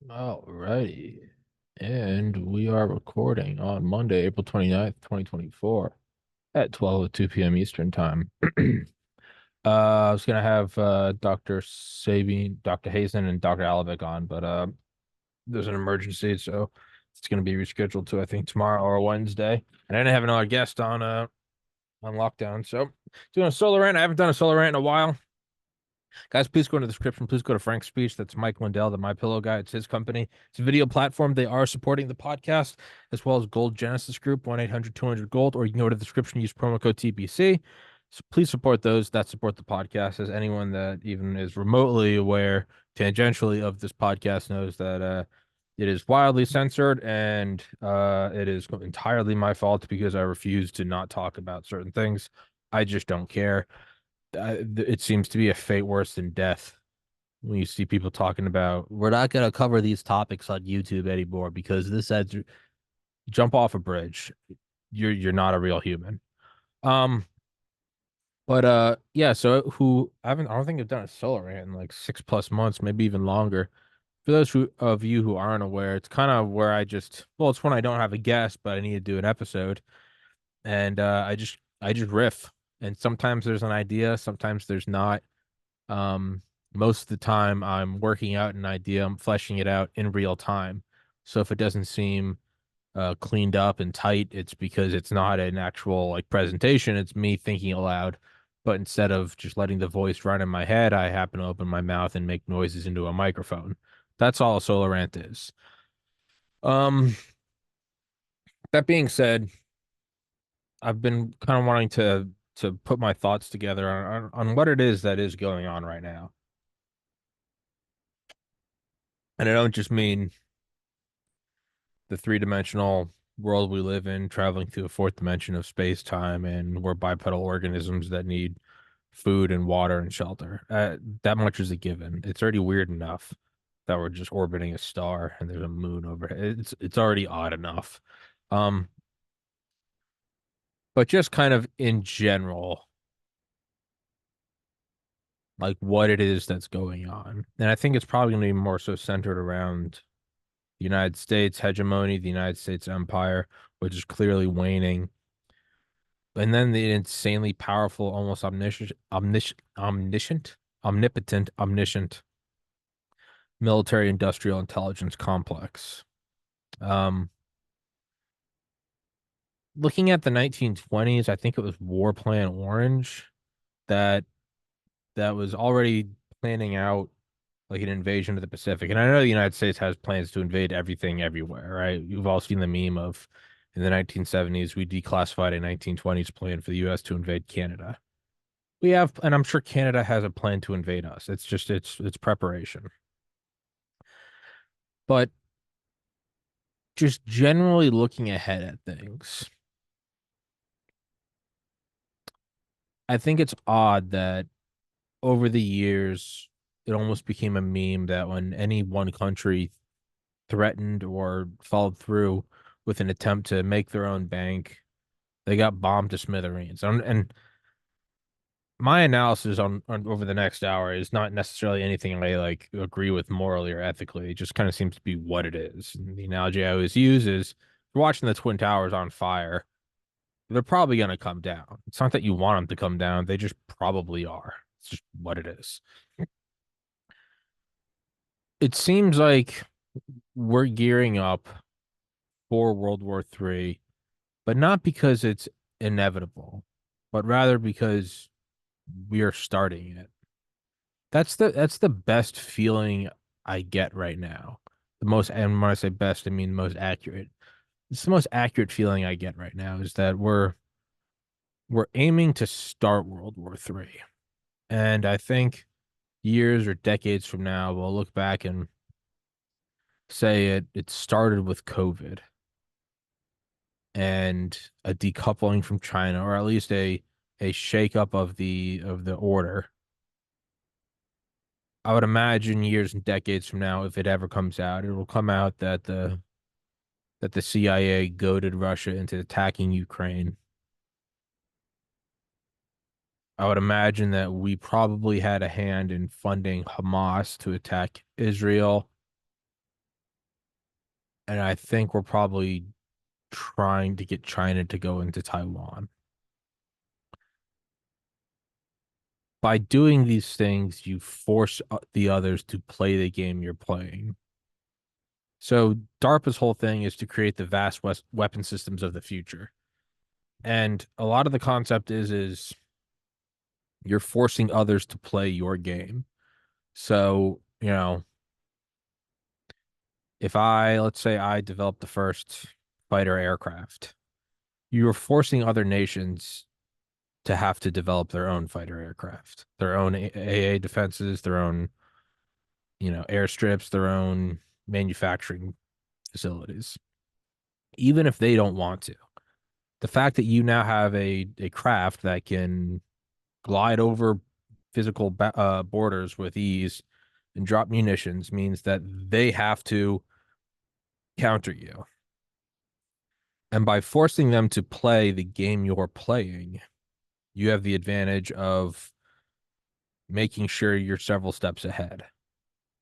Alrighty. And we are recording on Monday, April 29th, 2024 at 12:02 p.m. Eastern Time. I was gonna have Dr. Sabine, Dr. Hazen, and Dr. Alavik on, but there's an emergency, so it's gonna be rescheduled to I think tomorrow or Wednesday. And I didn't have another guest on lockdown, so doing a solo rant. I haven't done a solo rant in a while. Guys, please go in the description. Please go to Frank's speech. That's Mike Lindell, the My Pillow guy. It's his company. It's a video platform. They are supporting the podcast as well as Gold Genesis Group, 1-800-200-GOLD, or you can go to the description, use promo code TPC. So please support those that support the podcast. As anyone that even is remotely aware tangentially of this podcast knows that it is wildly censored and it is entirely my fault because I refuse to not talk about certain things. I just don't care. It seems to be a fate worse than death when you see people talking about we're not going to cover these topics on YouTube anymore because this says jump off a bridge. You're not a real human. Um, but yeah. So I don't think I've done a solo rant in like 6+ months, maybe even longer. For those of you who aren't aware, it's kind of where it's when I don't have a guest, but I need to do an episode, and I just riff, and sometimes there's an idea, sometimes there's not. Um, Most of the time I'm working out an idea, I'm fleshing it out in real time. So if it doesn't seem cleaned up and tight, it's because it's not an actual like presentation. It's me thinking aloud. But instead of just letting the voice run in my head, I happen to open my mouth and make noises into a microphone. That's all a solo rant is. Um, that being said, I've been kind of wanting to put my thoughts together on what it is that is going on right now. And I don't just mean the three-dimensional world we live in, traveling through a fourth dimension of space time, and we're bipedal organisms that need food and water and shelter. That much is a given. It's already weird enough that we're just orbiting a star and there's a moon overhead. It's already odd enough. Um, but just kind of in general, like what it is that's going on. And I think it's probably going to be more so centered around the United States hegemony, the United States empire, which is clearly waning, and then the insanely powerful, almost omnipotent military industrial intelligence complex. Um, Looking at the 1920s, I think it was War Plan Orange that was already planning out like an invasion of the Pacific. And I know the United States has plans to invade everything everywhere, right? You've all seen the meme of in the 1970s, we declassified a 1920s plan for the US to invade Canada. We have, and I'm sure Canada has a plan to invade us. It's just it's preparation. But just generally looking ahead at things, I think it's odd that over the years it almost became a meme that when any one country threatened or followed through with an attempt to make their own bank, they got bombed to smithereens. And my analysis on over the next hour is not necessarily anything I like agree with morally or ethically. It just kind of seems to be what it is. And the analogy I always use is you're watching the Twin Towers on fire. They're probably going to come down. It's not that you want them to come down. They just probably are. It's just what it is. It seems like we're gearing up for World War III, but not because it's inevitable, but rather because we are starting it. That's the best feeling I get right now. The most, and when I say best, I mean most accurate. It's the most accurate feeling I get right now is that we're aiming to start World War III. And I think years or decades from now, we'll look back and say it started with COVID and a decoupling from China, or at least a shakeup of the order. I would imagine years and decades from now, if it ever comes out, it will come out that the CIA goaded Russia into attacking Ukraine. I would imagine that we probably had a hand in funding Hamas to attack Israel. And I think we're probably trying to get China to go into Taiwan. By doing these things, you force the others to play the game you're playing. So DARPA's whole thing is to create the vast weapon systems of the future. And a lot of the concept is you're forcing others to play your game. So, if let's say I develop the first fighter aircraft, you're forcing other nations to have to develop their own fighter aircraft, their own AA defenses, their own, airstrips, their own manufacturing facilities, even if they don't want to. The fact that you now have a craft that can glide over physical borders with ease and drop munitions means that they have to counter you. And by forcing them to play the game you're playing, you have the advantage of making sure you're several steps ahead.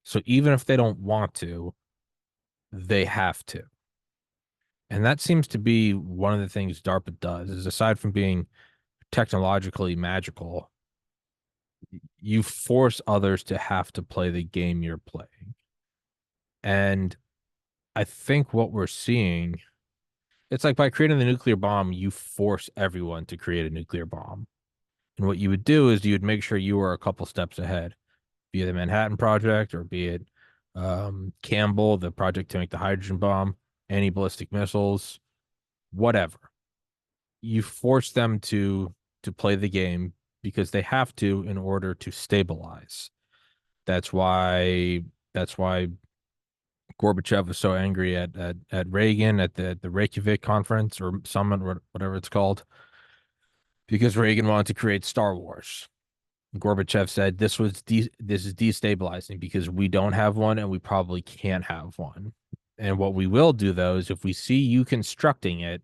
So even if they don't want to, they have to. And that seems to be one of the things DARPA does, is aside from being technologically magical, you force others to have to play the game you're playing. And I think what we're seeing, it's like by creating the nuclear bomb, you force everyone to create a nuclear bomb. And what you would do is you would make sure you were a couple steps ahead, be it the Manhattan Project or be it Campbell, the project to make the hydrogen bomb, anti-ballistic missiles, whatever. You force them to play the game because they have to in order to stabilize. That's why that's why Gorbachev was so angry at Reagan at the Reykjavik conference or summit or whatever it's called, because Reagan wanted to create Star Wars. Gorbachev said this is destabilizing because we don't have one and we probably can't have one. And what we will do though is if we see you constructing it,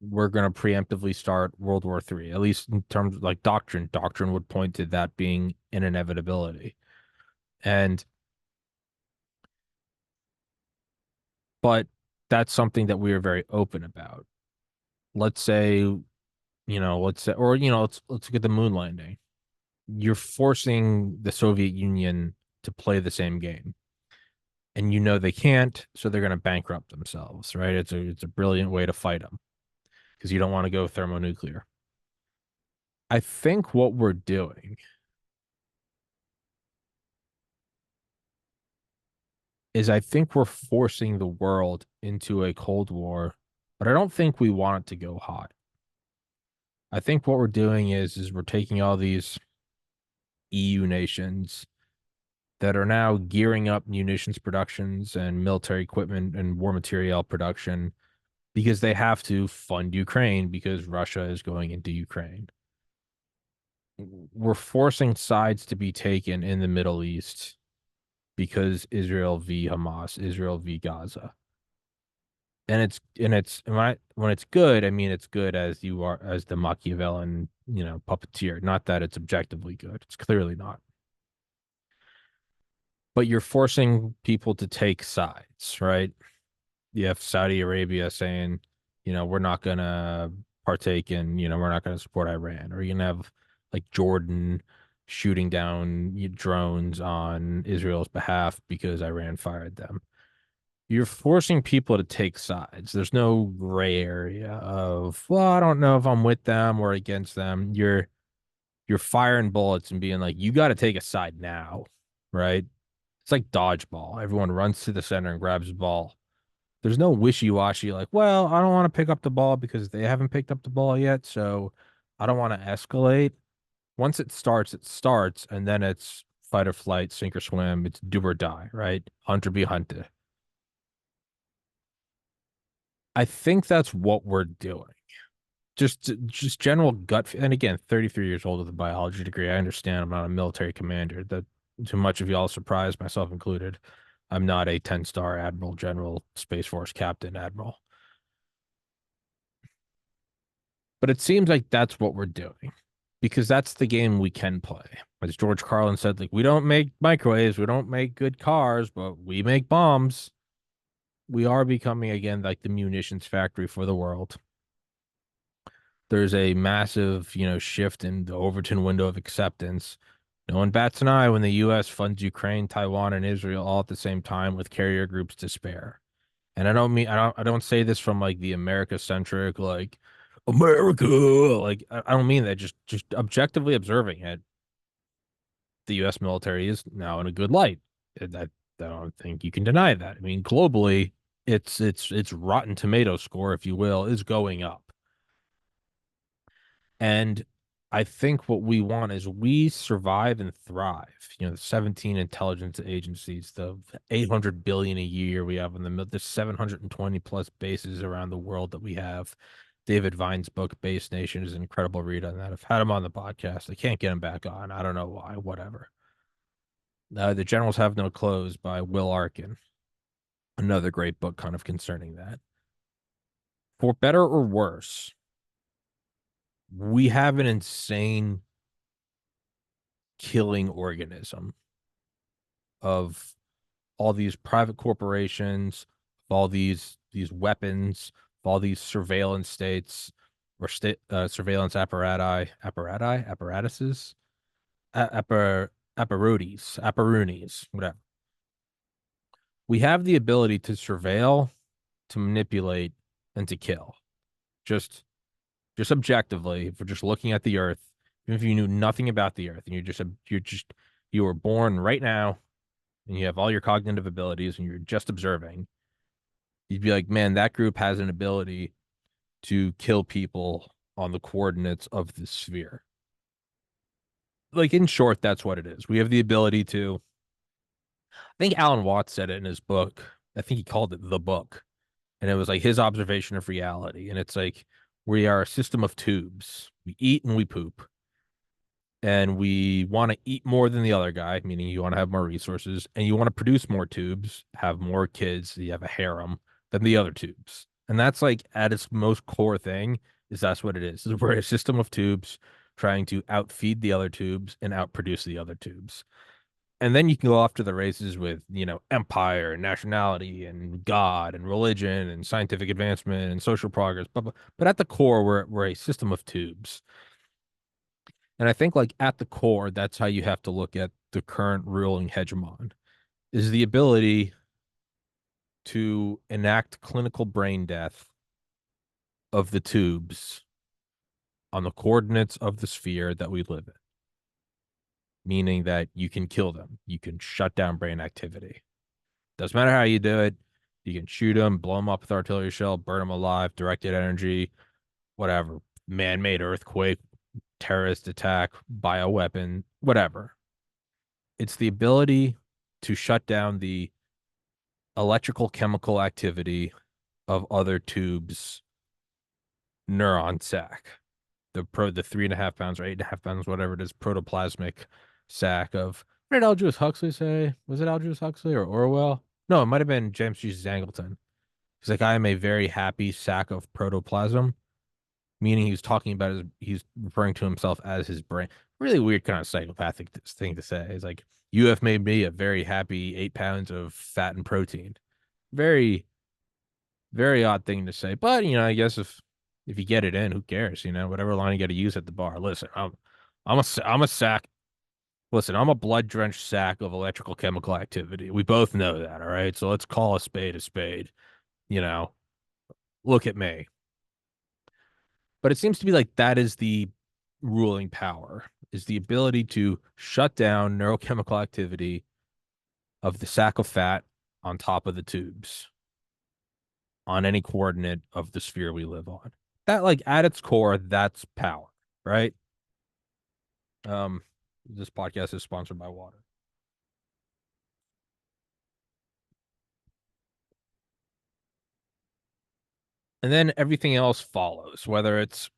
we're going to preemptively start World War III, at least in terms of like doctrine. Doctrine would point to that being an inevitability. And but that's something that we are very open about. Let's say, let's look at the moon landing. You're forcing the Soviet Union to play the same game. And they can't, so they're going to bankrupt themselves, right? It's a brilliant way to fight them because you don't want to go thermonuclear. I think what we're doing is I think we're forcing the world into a Cold War, but I don't think we want it to go hot. I think what we're doing is we're taking all these EU nations that are now gearing up munitions productions and military equipment and war material production because they have to fund Ukraine because Russia is going into Ukraine. We're forcing sides to be taken in the Middle East because Israel v. Hamas, Israel v. Gaza. And it's when it's good, I mean it's good as you are as the Machiavellian, puppeteer. Not that it's objectively good. It's clearly not. But you're forcing people to take sides, right? You have Saudi Arabia saying, we're not gonna partake in, we're not gonna support Iran, or you're gonna have like Jordan shooting down drones on Israel's behalf because Iran fired them. You're forcing people to take sides. There's no gray area of, well, I don't know if I'm with them or against them. You're firing bullets and being like, you got to take a side now, right? It's like dodgeball. Everyone runs to the center and grabs the ball. There's no wishy-washy like, well, I don't want to pick up the ball because they haven't picked up the ball yet, so I don't want to escalate. Once it starts, and then it's fight or flight, sink or swim. It's do or die, right? Hunter be hunted. I think that's what we're doing. Just general gut. And again, 33 years old with a biology degree. I understand I'm not a military commander. That too much of y'all surprised, myself included. I'm not a 10-star admiral, general, Space Force captain, admiral. But it seems like that's what we're doing because that's the game we can play. As George Carlin said, like, we don't make microwaves, we don't make good cars, but we make bombs. we are becoming again like the munitions factory for the world. There's a massive, shift in the Overton window of acceptance. No one bats an eye when the U.S. funds Ukraine, Taiwan, and Israel all at the same time with carrier groups to spare. And I don't say this from like the America centric like America, like I don't mean that. Just objectively observing it, the U.S. military is now in a good light. I don't think you can deny that. I mean, globally, its Rotten Tomato score, if you will, is going up. And I think what we want is we survive and thrive. The 17 intelligence agencies, the 800 billion a year we have in the 720 plus bases around the world that we have. David Vine's book, Base Nation, is an incredible read on that. I've had him on the podcast. I can't get him back on. I don't know why, whatever. The Generals Have No Clothes by Will Arkin. Another great book kind of concerning that. For better or worse, we have an insane killing organism of all these private corporations, of all these weapons, of all these surveillance states or state surveillance apparatuses, apparunis, whatever. We have the ability to surveil, to manipulate, and to kill. Just just objectively, if we're just looking at the earth, even if you knew nothing about the earth and you were born right now and you have all your cognitive abilities and you're just observing, you'd be like, man, that group has an ability to kill people on the coordinates of the sphere. Like, in short, that's what it is. We have the ability to, I think Alan Watts said it in his book. I think he called it the book. And it was like his observation of reality. And it's like we are a system of tubes. We eat and we poop. And we want to eat more than the other guy, meaning you want to have more resources, and you want to produce more tubes, have more kids, so you have a harem than the other tubes. And that's like at its most core thing, is that's what it is. We're a system of tubes trying to outfeed the other tubes and outproduce the other tubes. And then you can go off to the races with, empire and nationality and God and religion and scientific advancement and social progress. But at the core, we're a system of tubes. And I think like at the core, that's how you have to look at the current ruling hegemon is the ability to enact clinical brain death of the tubes on the coordinates of the sphere that we live in, meaning that you can kill them. You can shut down brain activity. Doesn't matter how you do it. You can shoot them, blow them up with artillery shell, burn them alive, directed energy, whatever, man-made earthquake, terrorist attack, bioweapon, whatever. It's the ability to shut down the electrical chemical activity of other tubes neuron sac. The 3.5 pounds or 8.5 pounds, whatever it is, protoplasmic sac of what did Aldous Huxley say? Was it Aldous Huxley or Orwell? No, it might have been James G. Zangleton. He's like, I am a very happy sac of protoplasm, meaning he's referring to himself as his brain. Really weird kind of psychopathic thing to say. It's like, you have made me a very happy 8 pounds of fat and protein. Very, very odd thing to say. But, I guess if you get it in, who cares? Whatever line you got to use at the bar. Listen, I'm a sack. Listen, I'm a blood drenched sack of electrical chemical activity. We both know that, all right? So let's call a spade a spade. You know, look at me. But it seems to be like that is the ruling power, is the ability to shut down neurochemical activity of the sack of fat on top of the tubes on any coordinate of the sphere we live on. That, like, at its core, that's power, right? Um, this podcast is sponsored by water. And then everything else follows, whether it's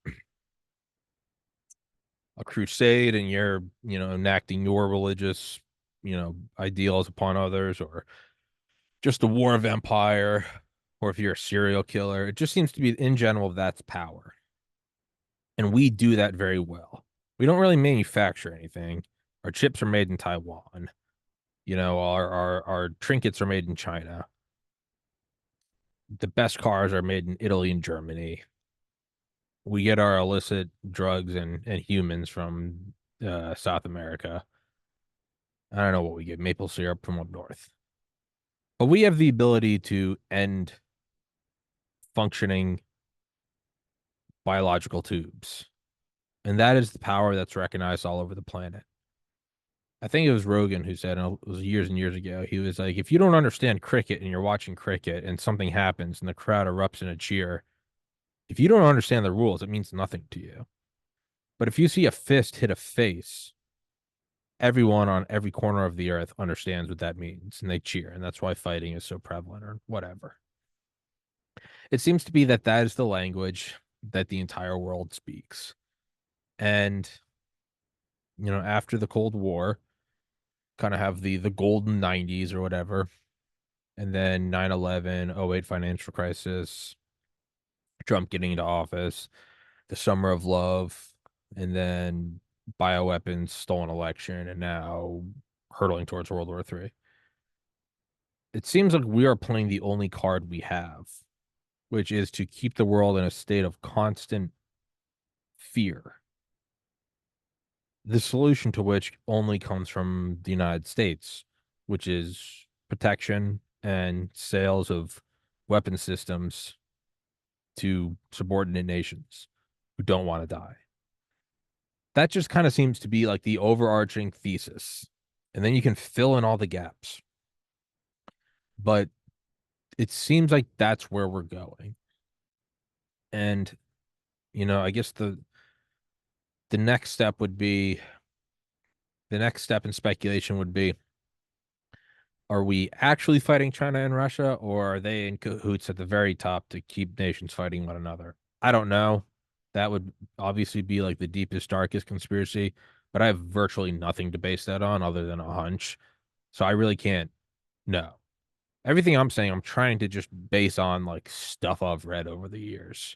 a crusade and you're, enacting your religious, ideals upon others, or just a war of empire, or if you're a serial killer. It just seems to be, in general, that's power. And we do that very well. We don't really manufacture anything. Our chips are made in Taiwan. Our trinkets are made in China. The best cars are made in Italy and Germany. We get our illicit drugs and humans from South America. I don't know what we get, maple syrup from up north. But we have the ability to end functioning biological tubes. And that is the power that's recognized all over the planet. I think it was Rogan who said, it was years and years ago, he was like, if you don't understand cricket and you're watching cricket and something happens and the crowd erupts in a cheer, if you don't understand the rules, it means nothing to you. But if you see a fist hit a face, everyone on every corner of the earth understands what that means and they cheer. And that's why fighting is so prevalent or whatever. It seems to be that that is the language that the entire world speaks. And, after the Cold War, kind of have the golden 90s or whatever. And then 9/11, '08 financial crisis, Trump getting into office, the summer of love, and then bioweapons, stolen election, and now hurtling towards World War III. It seems like we are playing the only card we have, which is to keep the world in a state of constant fear. The solution to which only comes from the United States, which is protection and sales of weapon systems to subordinate nations who don't want to die. That just kind of seems to be like the overarching thesis. And then you can fill in all the gaps. But it seems like that's where we're going. And, I guess the next step would be the next step in speculation would be, are we actually fighting China and Russia, or are they in cahoots at the very top to keep nations fighting one another? I don't know. That would obviously be like the deepest, darkest conspiracy, but I have virtually nothing to base that on other than a hunch. So I really can't know. Everything I'm saying, I'm trying to just base on like stuff I've read over the years.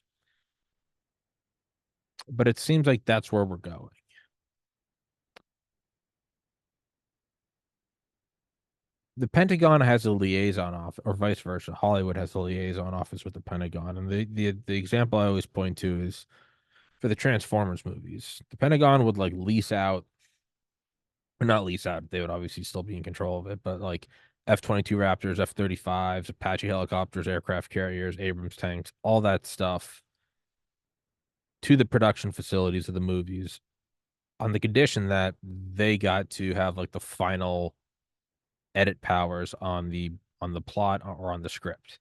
But it seems like that's where we're going. The Pentagon has a liaison office, or vice versa. Hollywood has a liaison office with the Pentagon. And the example I always point to is for the Transformers movies. The Pentagon would like lease out, or not lease out, they would obviously still be in control of it, but like F-22 Raptors, F-35s, Apache helicopters, aircraft carriers, Abrams tanks, all that stuff to the production facilities of the movies on the condition that they got to have like the final edit powers on the plot or on the script.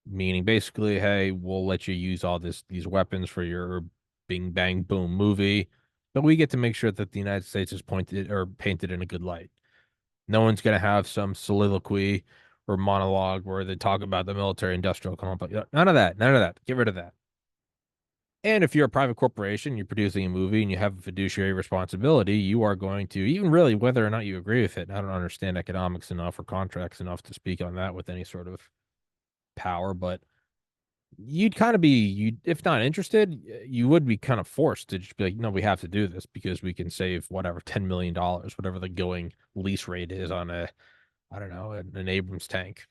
Meaning basically, hey, we'll let you use all these weapons for your bing bang boom movie, but we get to make sure that the United States is pointed or painted in a good light. No one's gonna have some soliloquy or monologue where they talk about the military industrial complex. None of that. None of that. Get rid of that. And if you're a private corporation, you're producing a movie and you have a fiduciary responsibility, you are going to, even really whether or not you agree with it. I don't understand economics enough or contracts enough to speak on that with any sort of power, but you'd kind of be, you if not interested, you would be kind of forced to just be like, no, we have to do this because we can save whatever $10 million, whatever the going lease rate is on I don't know, an Abrams tank.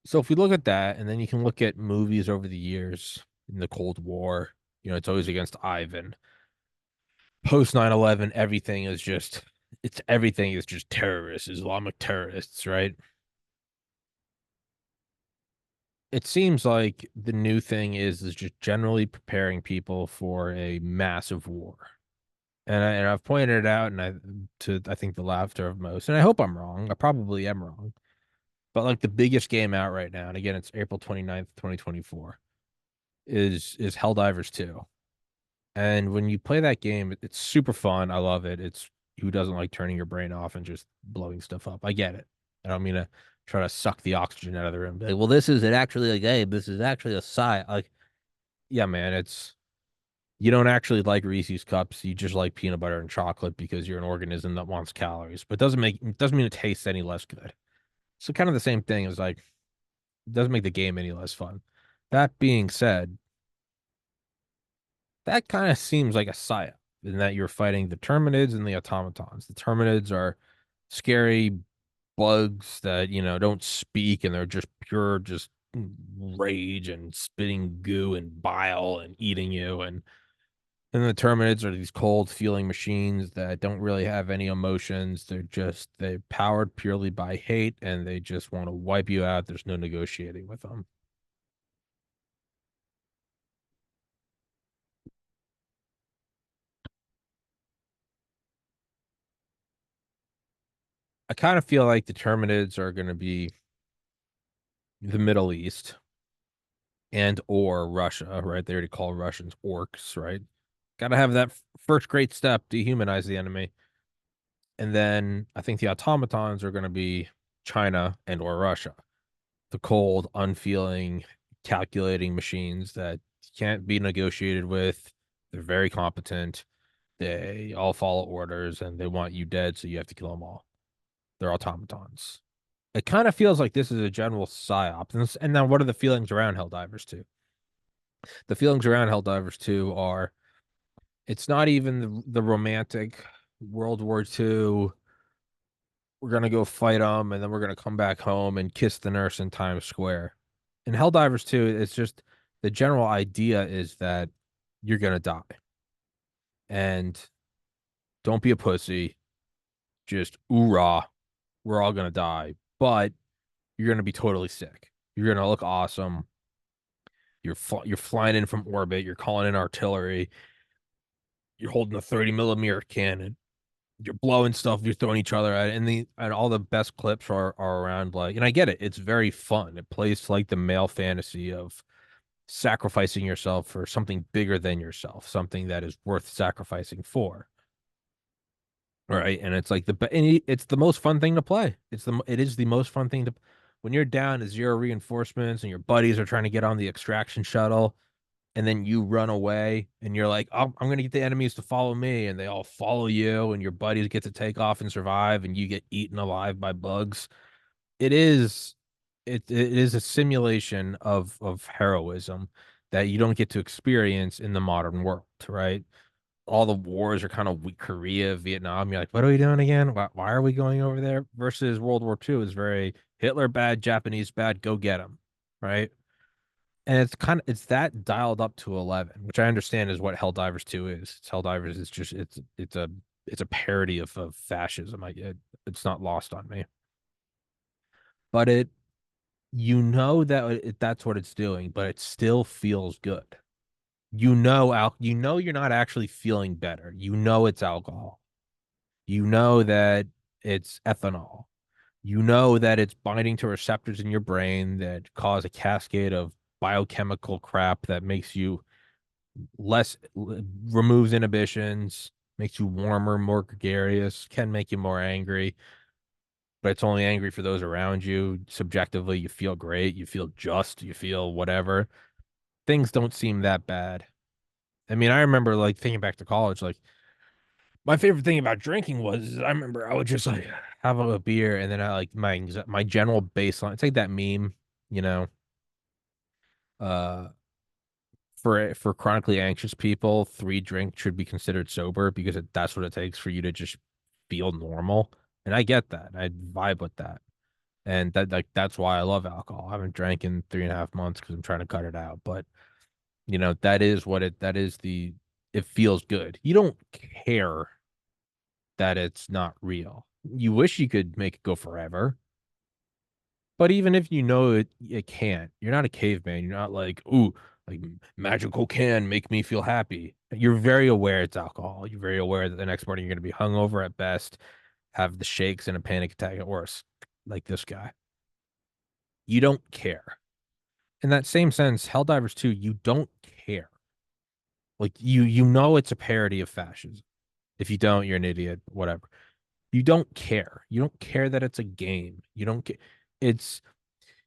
So if we look at that, and then you can look at movies over the years in the Cold War, it's always against Ivan. Post 9/11, everything is just terrorists, Islamic terrorists, right? It seems like the new thing is just generally preparing people for a massive war. And I've pointed it out, and I think the laughter of most, and I hope I'm wrong. I probably am wrong. But like the biggest game out right now, and again, it's April 29th, 2024, is Helldivers 2. And when you play that game, it's super fun. I love it. It's who doesn't like turning your brain off and just blowing stuff up? I get it. I don't mean to try to suck the oxygen out of the room. Like, well, this isn't actually a game. This is actually a sci. Like, yeah, man, it's you don't actually like Reese's cups. You just like peanut butter and chocolate because you're an organism that wants calories. But it doesn't mean it tastes any less good. So kind of the same thing as like it doesn't make the game any less fun. That being said, that kind of seems like a psyop in that you're fighting the Terminids and the automatons. The Terminids are scary, bugs that, don't speak and they're just pure, just rage and spitting goo and bile and eating you. And the Terminids are these cold feeling machines that don't really have any emotions. They're powered purely by hate and they just want to wipe you out. There's no negotiating with them. I kind of feel like the Terminids are going to be the Middle East and or Russia, right? They already call Russians orcs, right? Got to have that first great step, dehumanize the enemy. And then I think the automatons are going to be China and or Russia, the cold, unfeeling, calculating machines that can't be negotiated with. They're very competent. They all follow orders and they want you dead, so you have to kill them all. They're automatons. It kind of feels like this is a general psyop. And now, what are the feelings around Helldivers 2? The feelings around Helldivers 2 are it's not even the romantic World War II. We're gonna go fight them, and then we're gonna come back home and kiss the nurse in Times Square. In Helldivers 2, it's just the general idea is that you're gonna die, and don't be a pussy. Just oorah, we're all gonna die, but you're gonna be totally sick. You're gonna look awesome. You're flying in from orbit. You're calling in artillery. You're holding a 30 millimeter cannon. You're blowing stuff. You're throwing each other at it, and all the best clips are around like. And I get it. It's very fun. It plays to like the male fantasy of sacrificing yourself for something bigger than yourself, something that is worth sacrificing for. Right. And it's like it's the most fun thing to play. It is the most fun thing to when you're down to zero reinforcements and your buddies are trying to get on the extraction shuttle and then you run away and you're like, oh, I'm gonna get the enemies to follow me, and they all follow you, and your buddies get to take off and survive, and you get eaten alive by bugs. It is it is a simulation of heroism that you don't get to experience in the modern world, right? All the wars are kind of Korea, Vietnam. You're like, what are we doing again? Why are we going over there? Versus World War II is very Hitler bad, Japanese bad, go get them, right? And it's that dialed up to 11, which I understand is what Helldivers 2 is. Helldivers is just it's a parody of fascism. It's not lost on me, but that's what it's doing, but it still feels good. You know you're not actually feeling better. You know it's alcohol. You know that it's ethanol. You know that it's binding to receptors in your brain that cause a cascade of biochemical crap that makes you less, removes inhibitions, makes you warmer, more gregarious, can make you more angry, but it's only angry for those around you. Subjectively, you feel great, you feel just, you feel whatever. Things don't seem that bad. I mean, I remember like thinking back to college, like my favorite thing about drinking was I remember I would just like have a beer and then I like my general baseline. It's like that meme, you know, uh for chronically anxious people, 3 drinks should be considered sober because that's what it takes for you to just feel normal. And I get that. I vibe with that. And that's why I love alcohol. I haven't drank in 3.5 months because I'm trying to cut it out. But that is it feels good. You don't care that it's not real. You wish you could make it go forever. But even if you know it can't, you're not a caveman. You're not like, ooh, like magical can make me feel happy. You're very aware it's alcohol. You're very aware that the next morning you're going to be hungover at best, have the shakes and a panic attack at worst, like this guy. You don't care. In that same sense, Helldivers 2, you don't care. Like you know it's a parody of fascism. If you don't, you're an idiot, whatever. You don't care. You don't care that it's a game. You don't care. It's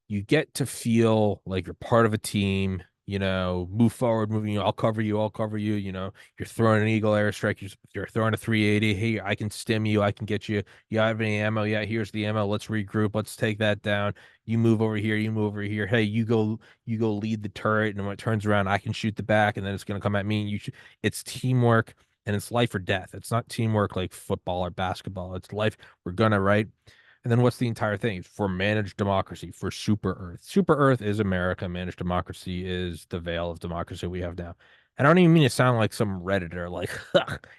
you get to feel like you're part of a team, move forward, moving you, I'll cover you, you're throwing an Eagle airstrike, you're throwing a 380. Hey, I can stim you, I can get you. You have any ammo? Yeah, here's the ammo. Let's regroup. Let's take that down. You move over here, you move over here. Hey, you go lead the turret, and when it turns around, I can shoot the back, and then it's gonna come at me. And it's teamwork and it's life or death. It's not teamwork like football or basketball. It's life. We're gonna right. And then what's the entire thing? For managed democracy, for Super Earth. Super Earth is America. Managed democracy is the veil of democracy we have now. I don't even mean to sound like some Redditor, like,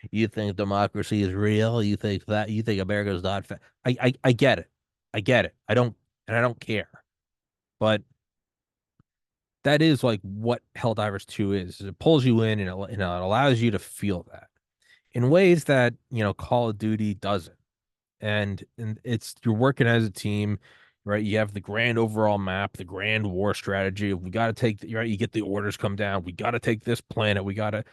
you think democracy is real? You think that? You think America's not fair? I get it. I get it. I don't care. But that is like what Helldivers 2 is. It pulls you in and it allows you to feel that in ways that, Call of Duty doesn't. And it's you're working as a team, right? You have the grand overall map, the grand war strategy. We got to take, right? You get the orders come down. We got to take this planet. We got to,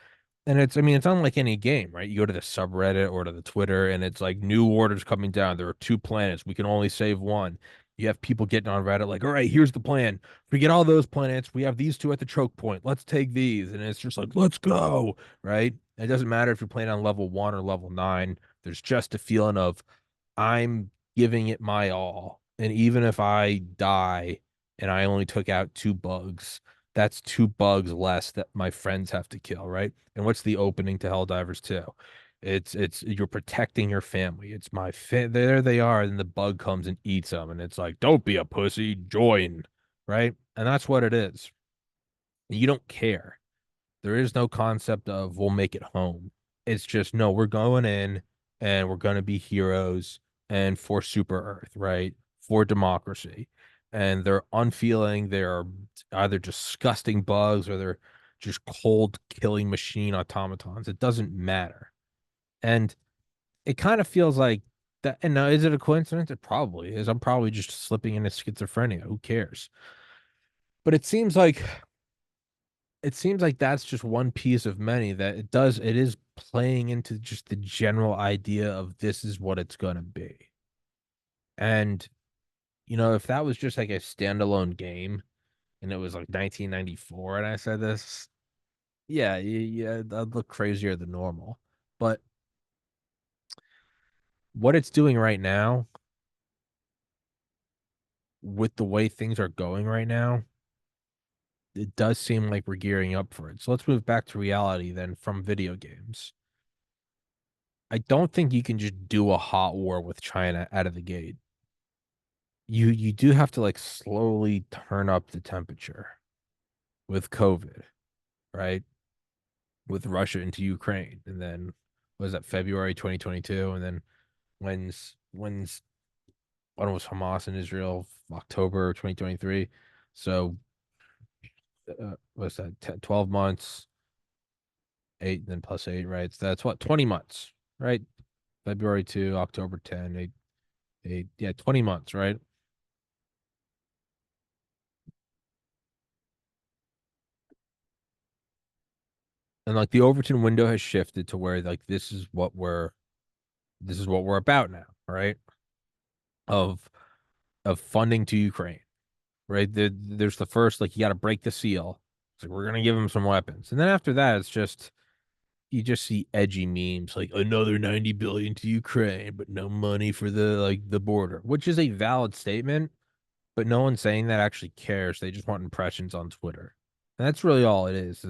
and it's, I mean, it's unlike any game, right? You go to the subreddit or to the Twitter, and it's like new orders coming down. There are two planets. We can only save one. You have people getting on Reddit like, all right, here's the plan. Forget all those planets. We have these two at the choke point. Let's take these. And it's just like, let's go, right? It doesn't matter if you're playing on level 1 or level 9. There's just a feeling of I'm giving it my all. And even if I die and I only took out 2 bugs, that's 2 bugs less that my friends have to kill, right? And what's the opening to Helldivers 2? It's you're protecting your family. It's there they are, and the bug comes and eats them, and it's like, don't be a pussy, join, right? And that's what it is. You don't care. There is no concept of we'll make it home. It's just no, we're going in and we're going to be heroes and for Super Earth, right? For democracy. And they're unfeeling. They're either disgusting bugs or they're just cold killing machine automatons. It doesn't matter. And it kind of feels like that. And now, is it a coincidence? It probably is. I'm probably just slipping into schizophrenia. Who cares? But it seems like that's just one piece of many that it is playing into just the general idea of this is what it's going to be. And if that was just like a standalone game and it was like 1994 and I said this, yeah, yeah, that'd look crazier than normal. But what it's doing right now with the way things are going right now, it does seem like we're gearing up for it. So let's move back to reality then from video games. I don't think you can just do a hot war with China out of the gate. You do have to like slowly turn up the temperature with COVID, right? With Russia into Ukraine, and then was that February 2022, and then when's when was Hamas in Israel? October 2023. So what's that? 12 months, 8, then plus 8, right? So that's what 20 months, right? February 2, October 10, 8, 8, yeah, 20 months, right? And like the Overton window has shifted to where like this is what we're about now, right? Of funding to Ukraine, right? There's the first like you got to break the seal. It's like we're gonna give them some weapons, and then after that, it's just you just see edgy memes like another 90 billion to Ukraine, but no money for the border, which is a valid statement, but no one saying that actually cares. They just want impressions on Twitter. And that's really all it is.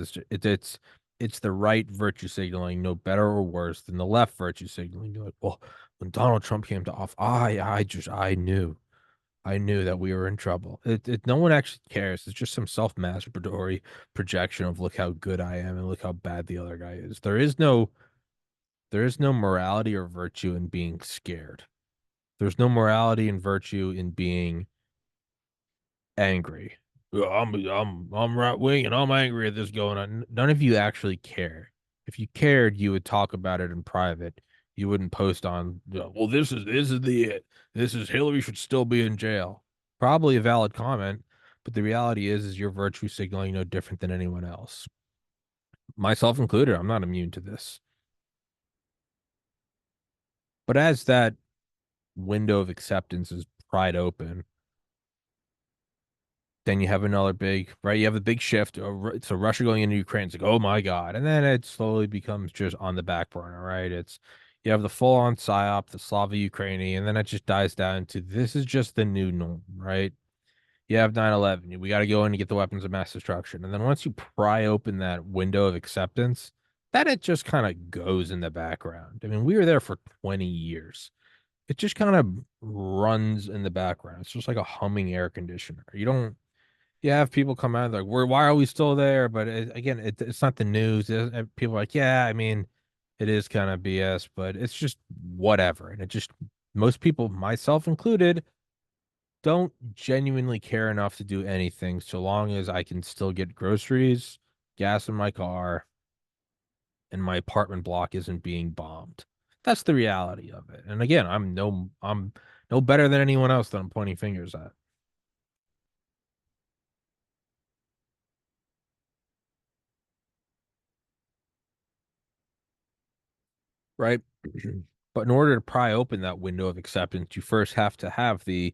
It's the right virtue signaling, no better or worse than the left virtue signaling. You're like, well, when Donald Trump came to office, I knew that we were in trouble. No one actually cares. It's just some self-masturbatory projection of look how good I am and look how bad the other guy is. There is no morality or virtue in being scared. There's no morality and virtue in being angry. "Yeah, I'm right wing and I'm angry at this going on." None of you actually care. If you cared, you would talk about it in private. You wouldn't post on, well, this is the it. This is Hillary should still be in jail. Probably a valid comment, but the reality is you're virtue signaling no different than anyone else. Myself included, I'm not immune to this. But as that window of acceptance is pried open, then you have another big, right? You have a big shift. So Russia going into Ukraine, it's like, oh my God. And then it slowly becomes just on the back burner, right? You have the full on psyop, the Slava Ukraini, and then it just dies down to this is just the new norm, right? You have 9/11. We got to go in and get the weapons of mass destruction. And then once you pry open that window of acceptance, then it just kind of goes in the background. I mean, we were there for 20 years. it just kind of runs in the background. It's just like a humming air conditioner. You don't you have people come out like, "Where? Why are we still there?" But again, it's not the news. People are like, "Yeah, I mean, it is kind of BS, but it's just whatever." And it just most people, myself included, don't genuinely care enough to do anything so long as I can still get groceries, gas in my car, and my apartment block isn't being bombed. That's the reality of it. And again, I'm no better than anyone else that I'm pointing fingers at. Right? But in order to pry open that window of acceptance, you first have to have you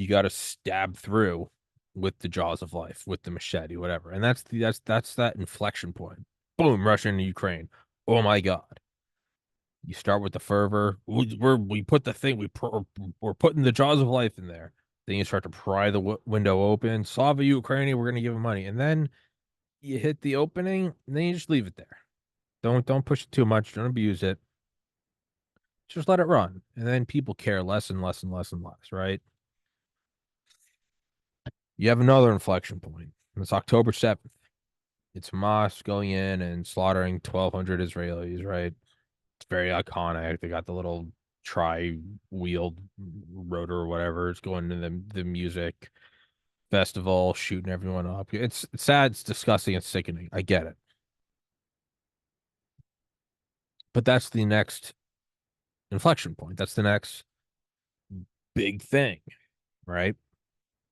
got to stab through with the jaws of life, with the machete, whatever. And that's that inflection point. Boom, Russia into Ukraine. Oh my God. You start with the fervor. We put the thing we're putting the jaws of life in there. Then you start to pry the window open. Slava Ukraine, we're gonna give them money, and then you hit the opening, and then you just leave it there. Don't push it too much. Don't abuse it. Just let it run, and then people care less and less and less and less. Right? You have another inflection point. It's October 7th. It's Hamas going in and slaughtering 1,200 Israelis. Right? It's very iconic. They got the little tri-wheeled rotor or whatever. It's going to the music festival, shooting everyone up. It's sad, it's disgusting, it's sickening. I get it. But that's the next inflection point. That's the next big thing, right?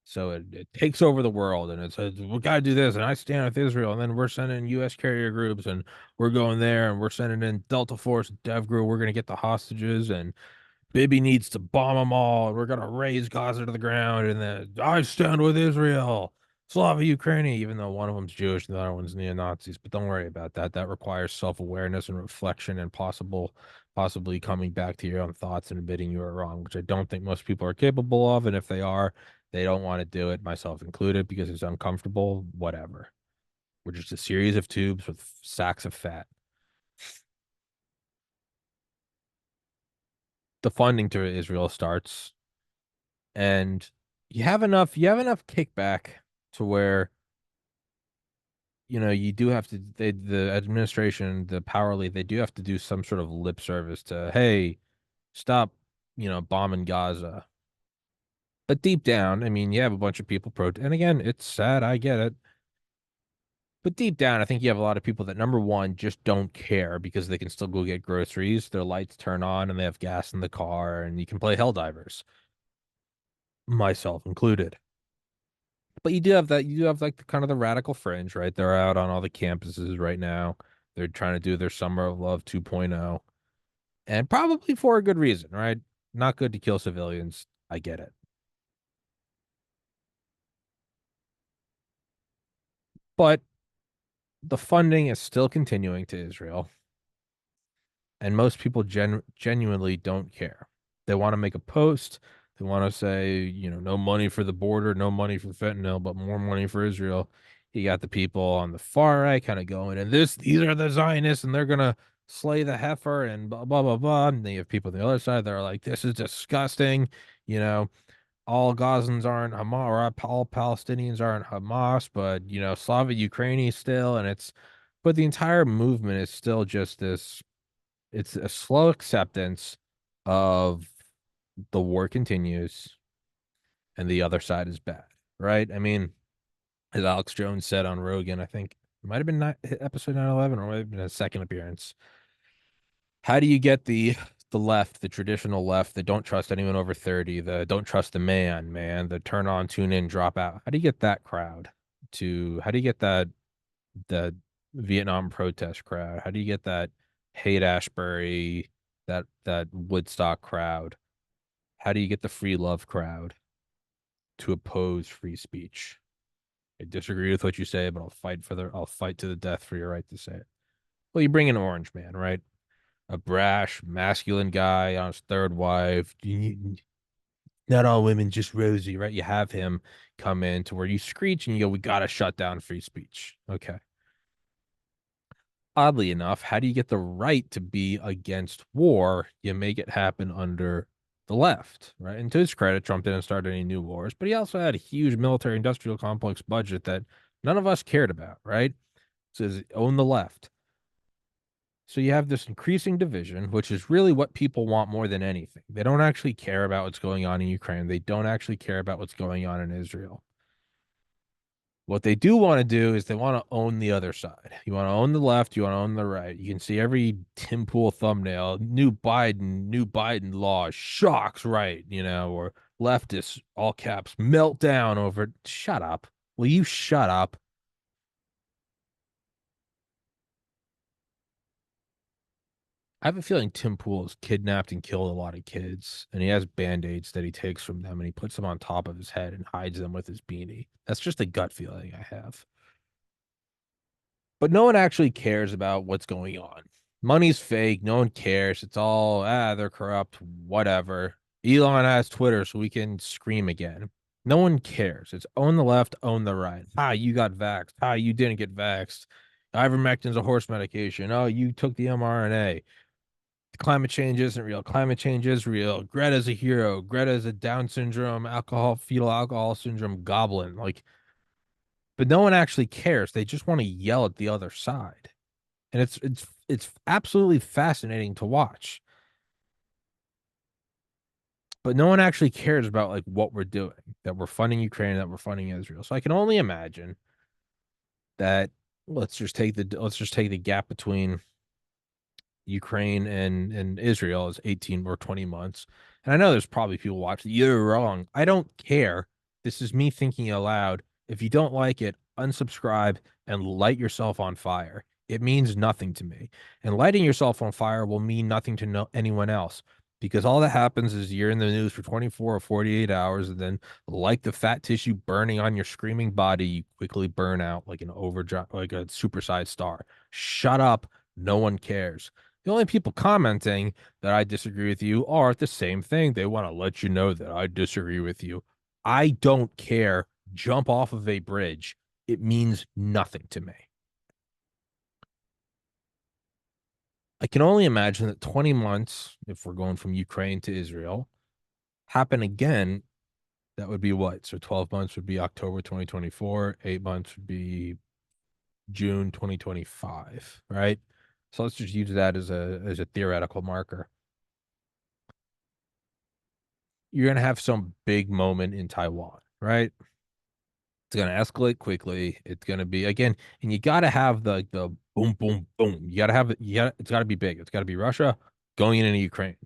So it takes over the world and it says, we got to do this. And I stand with Israel. And then we're sending U.S. carrier groups and we're going there and we're sending in Delta Force, Dev Group. We're going to get the hostages. And Bibi needs to bomb them all. We're gonna raise Gaza to the ground, and then I stand with Israel, Slava Ukraine, even though one of them's Jewish and the other one's neo Nazis. But don't worry about that. That requires self-awareness and reflection, and possibly coming back to your own thoughts and admitting you are wrong, which I don't think most people are capable of. And if they are, they don't want to do it, myself included, because it's uncomfortable. Whatever. We're just a series of tubes with sacks of fat. The funding to Israel starts and you have enough kickback to where you do have to the administration, the power elite, they do have to do some sort of lip service to, hey, stop, bombing Gaza. But deep down, I mean, you have a bunch of people and again, it's sad, I get it. But deep down, I think you have a lot of people that, number one, just don't care because they can still go get groceries. Their lights turn on and they have gas in the car and you can play Helldivers, myself included. But you do have like the kind of the radical fringe, right? They're out on all the campuses right now. They're trying to do their Summer of Love 2.0, and probably for a good reason, right? Not good to kill civilians. I get it. But the funding is still continuing to Israel, and most people genuinely don't care. They want to make a post. They want to say, no money for the border, no money for fentanyl, but more money for Israel. You got the people on the far right kind of going, and these are the Zionists, and they're gonna slay the heifer, and blah blah blah blah. And then you have people on the other side that are like, this is disgusting. You know, all Gazans aren't Hamas, or all Palestinians aren't Hamas, but Slavic Ukraine still, and but the entire movement is still just this. It's a slow acceptance of the war continues and the other side is bad, right? I mean, as Alex Jones said on Rogan, I think it might have been episode 911 or it might have been a second appearance. How do you get the left, the traditional left that don't trust anyone over 30, the don't trust the man, the turn on, tune in, drop out? How do you get that crowd how do you get the Vietnam protest crowd? How do you get that hate Ashbury, that Woodstock crowd? How do you get the free love crowd to oppose free speech? I disagree with what you say, but I'll fight to the death for your right to say it. Well, you bring in Orange Man, right? A brash, masculine guy on his third wife. Not all women, just Rosie, right? You have him come in to where you screech and you go, we gotta shut down free speech. Okay. Oddly enough, how do you get the right to be against war? You make it happen under the left, right? And to his credit, Trump didn't start any new wars, but he also had a huge military industrial complex budget that none of us cared about, right? So he own the left. So you have this increasing division, which is really what people want more than anything. They don't actually care about what's going on in Ukraine. They don't actually care about what's going on in Israel. What they do want to do is they want to own the other side. You want to own the left, you want to own the right. You can see every Tim Pool thumbnail, new Biden law shocks right, or leftists, all caps, meltdown over. Shut up. Will you shut up? I have a feeling Tim Pool has kidnapped and killed a lot of kids, and he has band-aids that he takes from them and he puts them on top of his head and hides them with his beanie. That's just a gut feeling I have. But no one actually cares about what's going on. Money's fake. No one cares. It's all, they're corrupt, whatever. Elon has Twitter so we can scream again. No one cares. It's own the left, own the right. You got vaxxed. You didn't get vaxxed. Ivermectin's a horse medication. Oh, you took the mRNA. Climate change isn't real. Climate change is real. Greta's a hero. Greta's a Down syndrome, fetal alcohol syndrome goblin. But no one actually cares. They just want to yell at the other side. And it's absolutely fascinating to watch. But no one actually cares about like what we're doing, that we're funding Ukraine, that we're funding Israel. So I can only imagine that let's just take the gap between Ukraine and Israel is 18 or 20 months. And I know there's probably people watching. You're wrong. I don't care. This is me thinking aloud. If you don't like it, unsubscribe and light yourself on fire. It means nothing to me. And lighting yourself on fire will mean nothing to anyone else because all that happens is you're in the news for 24 or 48 hours. And then, like the fat tissue burning on your screaming body, you quickly burn out like an overdrive, like a supersized star. Shut up. No one cares. The only people commenting that I disagree with you are the same thing. They want to let you know that I disagree with you. I don't care. Jump off of a bridge. It means nothing to me. I can only imagine that 20 months, if we're going from Ukraine to Israel, happen again. That would be what? So 12 months would be October 2024. 8 months would be June 2025, right? So let's just use that as a theoretical marker. You're gonna have some big moment in Taiwan, right? It's gonna escalate quickly. It's gonna be again, and you gotta have the boom, boom, boom. You gotta have it. It's gotta be big. It's gotta be Russia going into Ukraine.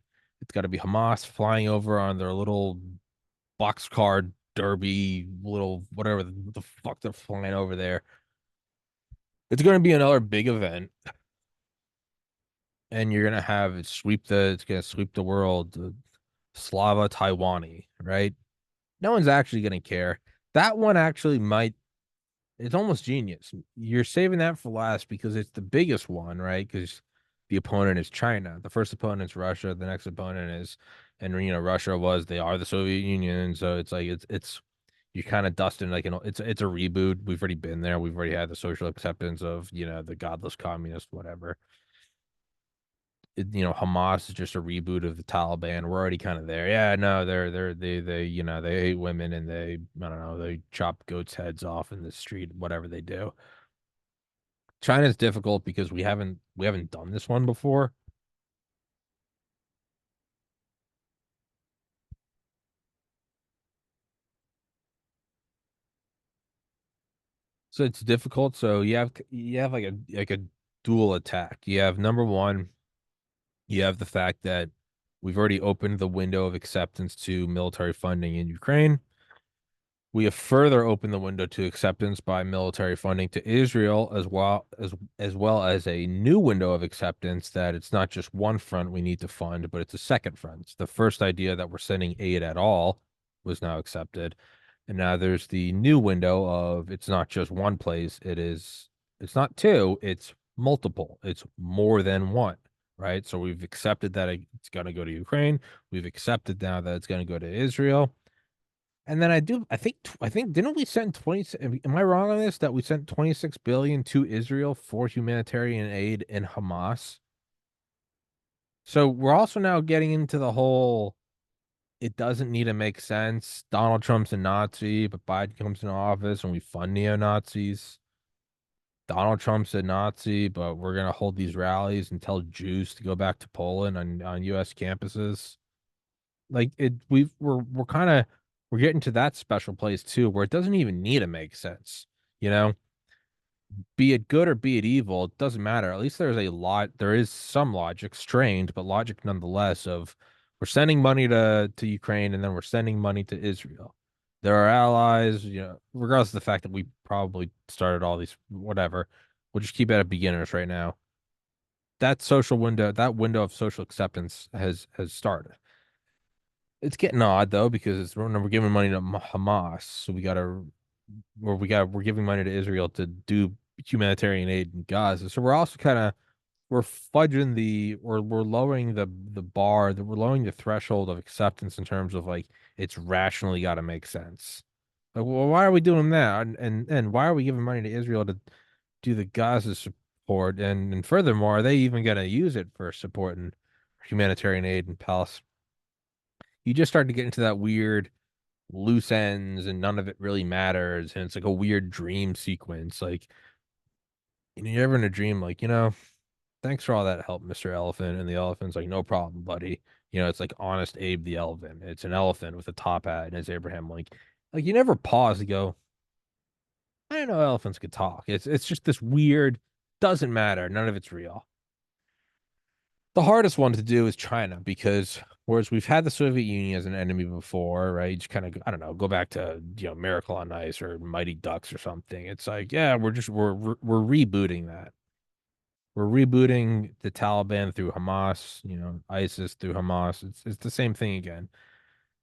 It's gotta be Hamas flying over on their little boxcar derby, little whatever the fuck they're flying over there. It's gonna be another big event, and you're gonna have it sweep the. It's gonna sweep the world. The Slava Taiwani, right? No one's actually gonna care. That one actually might. It's almost genius. You're saving that for last because it's the biggest one, right? Because the opponent is China. The first opponent is Russia. The next opponent is, and Russia they are the Soviet Union. So it's like it's you kind of dusting like it's a reboot. We've already been there. We've already had the social acceptance of the godless communist whatever. Hamas is just a reboot of the Taliban. We're already kind of there. Yeah, no, they hate women and I don't know, they chop goats' heads off in the street, whatever they do. China's difficult because we haven't done this one before. So it's difficult. So you have like a dual attack. You have number one, you have the fact that we've already opened the window of acceptance to military funding in Ukraine. We have further opened the window to acceptance by military funding to Israel, as well as a new window of acceptance that it's not just one front we need to fund, but it's a second front. It's the first idea that we're sending aid at all was now accepted. And now there's the new window of it's not just one place, it's not two, it's multiple. It's more than one, right? So we've accepted that it's going to go to Ukraine. We've accepted now that it's going to go to Israel. And then I think didn't we send 20, am I wrong on this that we sent 26 billion to Israel for humanitarian aid in Hamas? So we're also now getting into the whole It doesn't need to make sense. Donald Trump's a Nazi, but Biden comes in office and we fund neo-Nazis. Donald Trump's a Nazi, but we're gonna hold these rallies and tell Jews to go back to Poland on U.S. campuses. Like we're kind of we're getting to that special place too, where it doesn't even need to make sense. You know, be it good or be it evil, it doesn't matter. At least there is some logic, strained, but logic nonetheless of we're sending money to Ukraine and then we're sending money to Israel. They're our allies, regardless of the fact that we probably started all these, whatever. We'll just keep it at beginners right now. That window of social acceptance has started. It's getting odd though because we're giving money to Hamas, so we're giving money to Israel to do humanitarian aid in Gaza. So we're also kind of we're fudging we're lowering the bar, that we're lowering the threshold of acceptance in terms of like it's rationally got to make sense. Like, well, why are we doing that? And why are we giving money to Israel to do the Gaza support? And furthermore, are they even going to use it for support and humanitarian aid in Palestine? You just start to get into that weird loose ends and none of it really matters. And it's like a weird dream sequence. Like, you're ever in a dream, like, thanks for all that help, Mr. Elephant. And the elephant's like, no problem, buddy. It's like Honest Abe the elephant. It's an elephant with a top hat and it's Abraham Lincoln. Like, you never pause to go, I didn't know elephants could talk. It's just this weird, doesn't matter. None of it's real. The hardest one to do is China because whereas we've had the Soviet Union as an enemy before, right? You just kind of, I don't know, go back to, Miracle on Ice or Mighty Ducks or something. It's like, yeah, we're rebooting that. We're rebooting the Taliban through Hamas, ISIS through Hamas. It's the same thing again.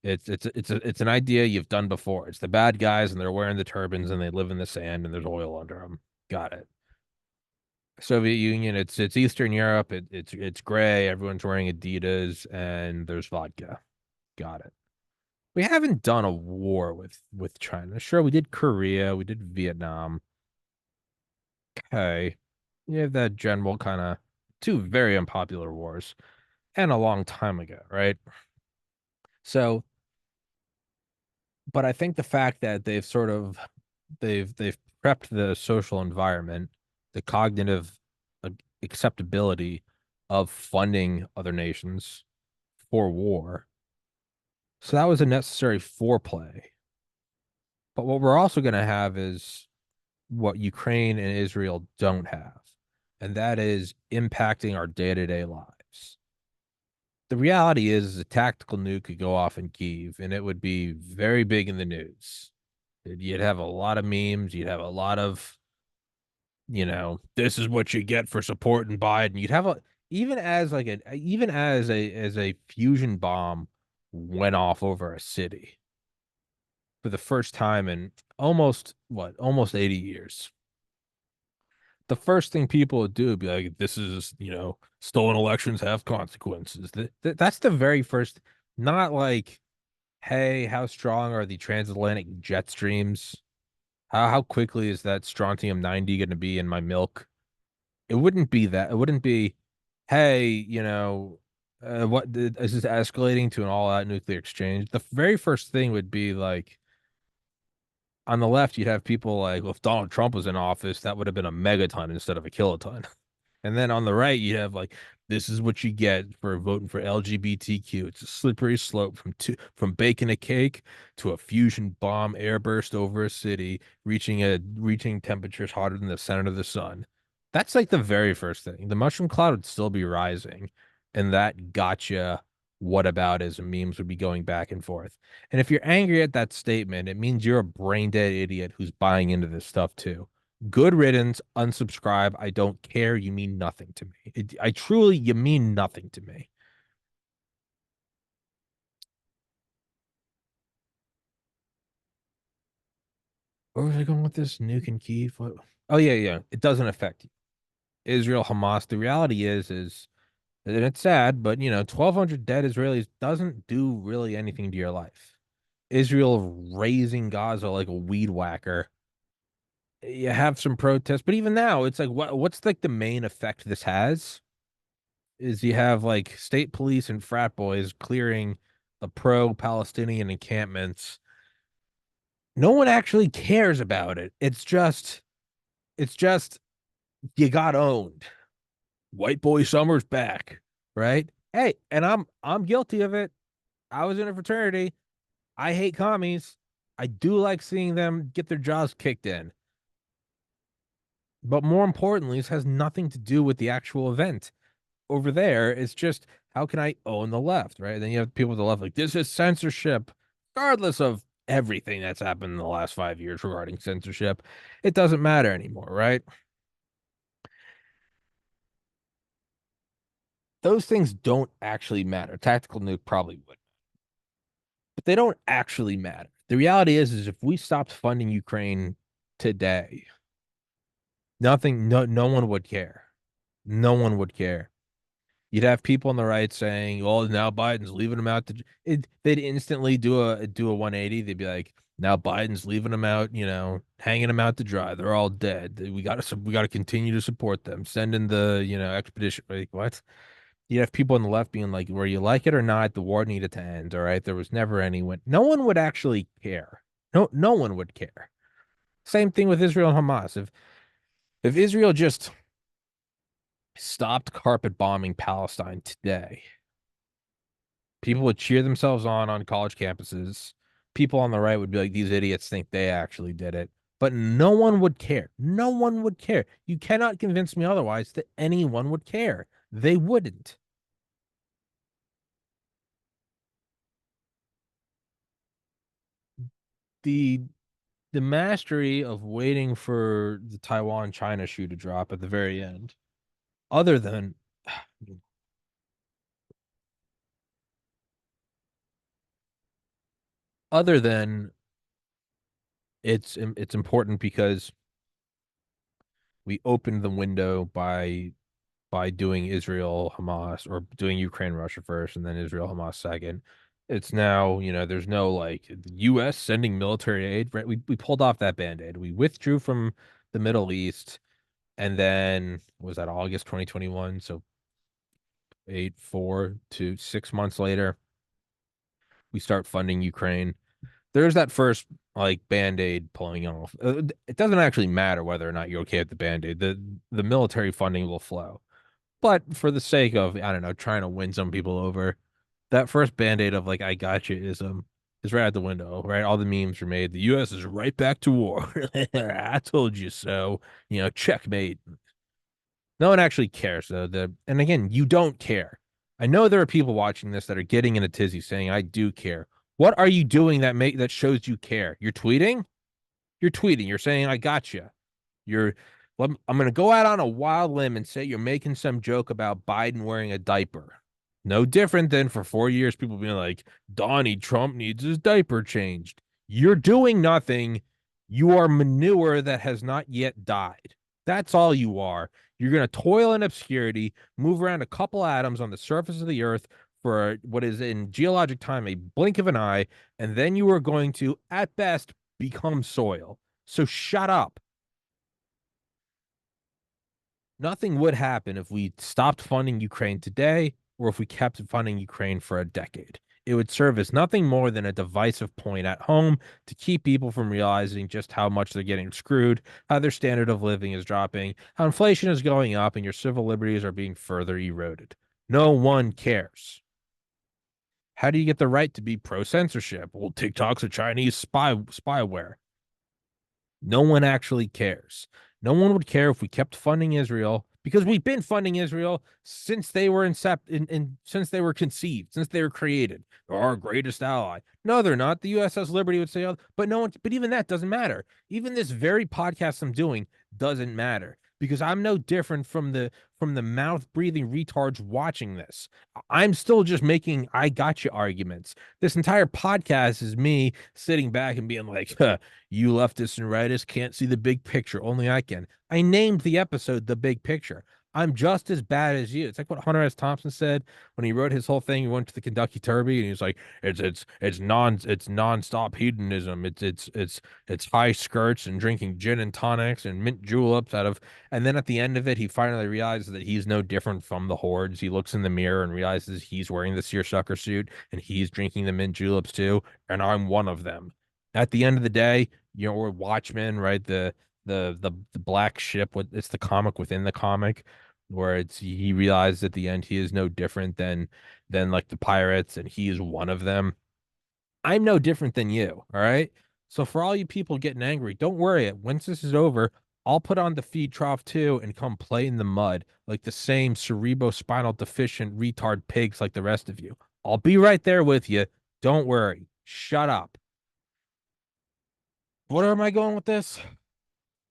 It's an idea you've done before. It's the bad guys and they're wearing the turbans and they live in the sand and there's oil under them. Got it. Soviet Union, it's Eastern Europe. It's gray. Everyone's wearing Adidas, and there's vodka. Got it. We haven't done a war with China. Sure, we did Korea, we did Vietnam. Okay, you have that general kind of two very unpopular wars, and a long time ago, right? So, but I think the fact that they've prepped the social environment, the cognitive acceptability of funding other nations for war. So that was a necessary foreplay. But what we're also going to have is what Ukraine and Israel don't have, and that is impacting our day-to-day lives. The reality is a tactical nuke could go off in Kyiv, and it would be very big in the news. You'd have a lot of memes. You'd have a lot of, this is what you get for supporting Biden. You'd have even as a fusion bomb went off over a city for the first time in almost 80 years. The first thing people would do would be like, this is, stolen elections have consequences. That's the very first, not like, hey, how strong are the transatlantic jet streams? How quickly is that strontium 90 going to be in my milk? It wouldn't be that. It wouldn't be, hey, is this escalating to an all-out nuclear exchange? The very first thing would be like, on the left, you'd have people like, well, if Donald Trump was in office, that would have been a megaton instead of a kiloton. And then on the right, you have like, this is what you get for voting for LGBTQ. It's a slippery slope from baking a cake to a fusion bomb airburst over a city, reaching temperatures hotter than the center of the sun. That's like the very first thing. The mushroom cloud would still be rising, and that gotcha whataboutism memes would be going back and forth. And if you're angry at that statement, it means you're a brain dead idiot who's buying into this stuff too. Good riddance, unsubscribe. I don't care. You mean nothing to me. You mean nothing to me. Where was I going with this? Nuke and Kyiv? What? Oh, yeah, yeah. It doesn't affect Israel, Hamas. The reality is, and it's sad, but 1,200 dead Israelis doesn't do really anything to your life. Israel raising Gaza like a weed whacker. You have some protests, but even now, it's like what's like the main effect this has is you have like state police and frat boys clearing the pro-Palestinian encampments, no one actually cares about it. It's just you got owned. White boy summer's back, right? Hey, and I'm guilty of it. I was in a fraternity. I hate commies. I do like seeing them get their jaws kicked in. But more importantly, this has nothing to do with the actual event. Over there, it's just how can I own the left, right? And then you have people on the left like this is censorship, regardless of everything that's happened in the last 5 years regarding censorship. It doesn't matter anymore, right? Those things don't actually matter. Tactical nuke probably would, but they don't actually matter. The reality is if we stopped funding Ukraine today, no one would care. No one would care. You'd have people on the right saying, "Well, now Biden's leaving them out to." They'd instantly do a 180. They'd be like, "Now Biden's leaving them out, hanging them out to dry. They're all dead. We got to continue to support them. Send in the expedition." Like what? You'd have people on the left being like, "Where you like it or not, the war needed to end. All right, there was never anyone. No one would actually care. No one would care. Same thing with Israel and Hamas. If Israel just stopped carpet bombing Palestine today, people would cheer themselves on college campuses. People on the right would be like, these idiots think they actually did it. But no one would care. No one would care. You cannot convince me otherwise that anyone would care. They wouldn't. The the mastery of waiting for the Taiwan China shoe to drop at the very end, other than other than it's important because we opened the window by doing Israel Hamas or doing Ukraine Russia first and then Israel Hamas second. It's now, there's no like the US sending military aid, right? We pulled off that band-aid. We withdrew from the Middle East and then was that August 2021? So 4 to 6 months later, we start funding Ukraine. There's that first like band-aid pulling off. It doesn't actually matter whether or not you're okay with the band-aid. The military funding will flow. But for the sake of, I don't know, trying to win some people over, that first band-aid of like I got you is right out the window, right? All the memes are made. The US is right back to war. I told you so. Checkmate. No one actually cares though. And again, you don't care. I know there are people watching this that are getting in a tizzy saying, I do care. What are you doing that shows you care? You're tweeting? You're tweeting. You're saying, I got you. You're I'm going to go out on a wild limb and say you're making some joke about Biden wearing a diaper. No different than for 4 years, people being like, Donnie Trump needs his diaper changed. You're doing nothing. You are manure that has not yet died. That's all you are. You're going to toil in obscurity, move around a couple atoms on the surface of the earth for what is in geologic time a blink of an eye, and then you are going to, at best, become soil. So shut up. Nothing would happen if we stopped funding Ukraine today or if we kept funding Ukraine for a decade. It would serve as nothing more than a divisive point at home to keep people from realizing just how much they're getting screwed, how their standard of living is dropping, how inflation is going up, and your civil liberties are being further eroded. No one cares. How do you get the right to be pro-censorship? Well, TikTok's a Chinese spyware. No one actually cares. No one would care if we kept funding Israel because we've been funding Israel since they were since they were conceived, since they were created. They're our greatest ally. No, they're not. The USS Liberty would say, but no one. But even that doesn't matter. Even this very podcast I'm doing doesn't matter because I'm no different from the mouth breathing retards watching this. I'm still just making I gotcha arguments. This entire podcast is me sitting back and being like, huh, you leftists and rightists can't see the big picture. Only I can. I named the episode The Big Picture. I'm just as bad as you. It's like what Hunter S. Thompson said when he wrote his whole thing. He went to the Kentucky Derby and he was like, it's nonstop hedonism. It's high skirts and drinking gin and tonics and mint juleps out of. And then at the end of it, he finally realizes that he's no different from the hordes. He looks in the mirror and realizes he's wearing the seersucker suit and he's drinking the mint juleps too, and I'm one of them. At the end of the day, we're Watchmen, right? The black ship. What it's the comic within the comic where it's he realized at the end he is no different than like the pirates and he is one of them. I'm no different than you, all right? So for all you people getting angry, don't worry. Once this is over, I'll put on the feed trough too and come play in the mud like the same cerebrospinal deficient retard pigs like the rest of you. I'll be right there with you. Don't worry. Shut up. Where am I going with this?